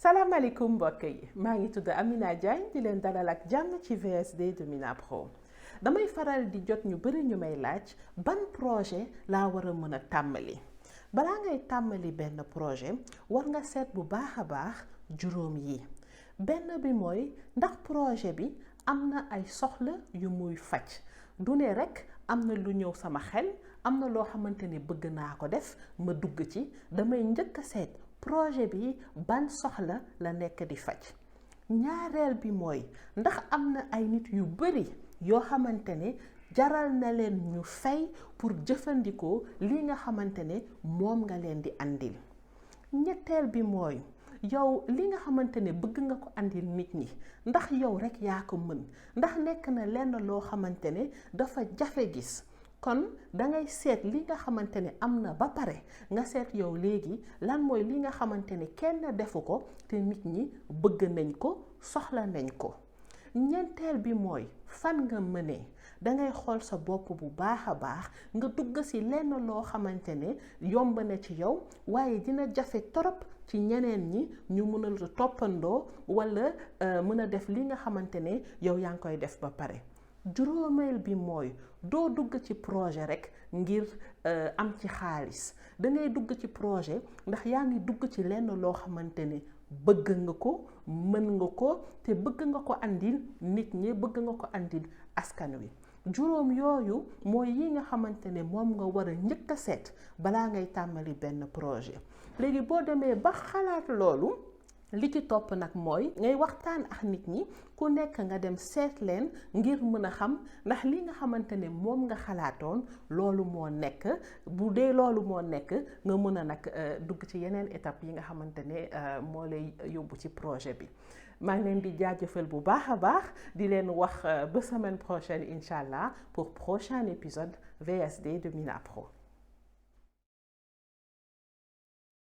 salaamaaleykum mbokk yi maa ngi tudd Amina Diagne di leen dalal ak jàmm ci VSD de Mina Pro damay faral di jot ñu bari ñu may laaj ban projet laa war a mën a tàmbali balaa ngay tàmbali benn projet war nga seet bu baax a baax juróom yi benn bi mooy ndax projet bi am na ay soxla yu muy faj du ne rekk am na lu ñëw sama xel am na loo xamante ne bëgg naa ko def ma dugg ci damay njëkk a seet projet bi ban soxla la nekk di faj ñaareel bi mooy ndax am na ay nit yu bari yoo xamante ne jaral na leen ñu fay pour jëfandikoo li nga xamante ne moom nga leen di andil ñetteel bi mooy yow li nga xamante ne bëgg nga ko andil nit ñi ndax yow rekk yaa ko mën ndax nekk na lenn loo xamante ne dafa jafe gis kon dangay seet li nga xamante ne am na ba pare nga seet yow léegi lan mooy li nga xamante ne kenn defu ko te nit ñi bëgg nañ ko soxla nañ ko ñeenteel bi mooy fan nga mënee dangay xool sa bopp bu baax a baax nga dugg ci lenn loo xamante ne yomb na ci yow waaye dina jafe torop ci ñeneen ñi ñu mën a toppandoo walla mën a def li nga xamante ne yow yaa ngi koy def ba pare juróomeel bi mooy doo dugg ci projet rekk ngir am ci xaalis dangay dugg ci projet ndax yaa ngi dugg ci lenn loo xamante ne bëgg nga ko mën nga ko te bëgg nga ko andil nit ñi bëgg nga ko andil askan wi juróom yooyu mooy yi nga xamante ne moom nga war a njëkk a seet balaa ngay tàmbali benn projet léegi boo demee ba xalaat loolu li ci topp nag mooy ngay waxtaan ak nit ñi ku nekk nga dem seet leen ngir mën a xam ndax li nga xamante ne moom nga xalaatoon loolu moo nekk bu dee loolu moo nekk nga mën a nag dugg ci yeneen étape yi nga xamante ne moo lay yóbbu ci projet bi maa ngi leen di jaajëfal bu baax a baax di leen wax ba semaine prochaine incha allah pour prochain épisode VSD de Mina Pro.